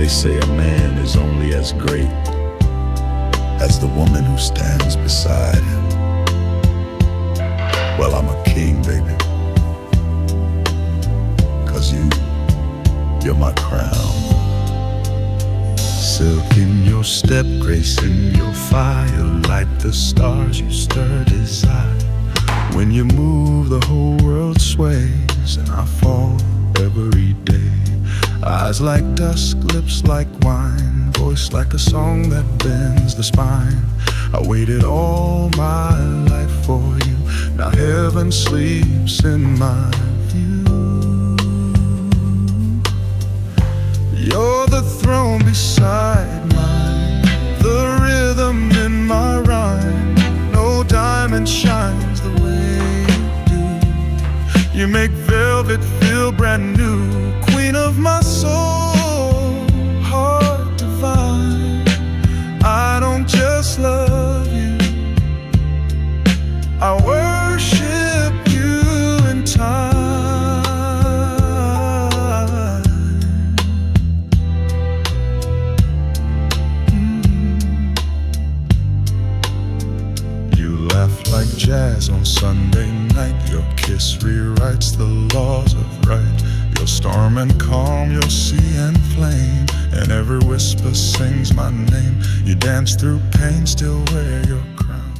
They say a man is only as great as the woman who stands beside him. Well, I'm a king, baby, 'cause you're my crown. Silk in your step, grace in your fire, light the stars, you stir desire. When you move, the whole world sways, and I fall every day. Eyes like dusk, lips like wine, voice like a song that bends the spine. I waited all my life for you, now heaven sleeps in my view. You're the throne beside mine, the rhythm in my rhyme. No diamond shines the way you do. You make velvet feel brand new, queen of my soul, heart divine. I don't just love you, I worship you in time. You laugh like jazz on Sunday night, your kiss rewrites the laws of right. You'll storm and calm, you'll sea and flame, and every whisper sings my name. You dance through pain, still wear your crown.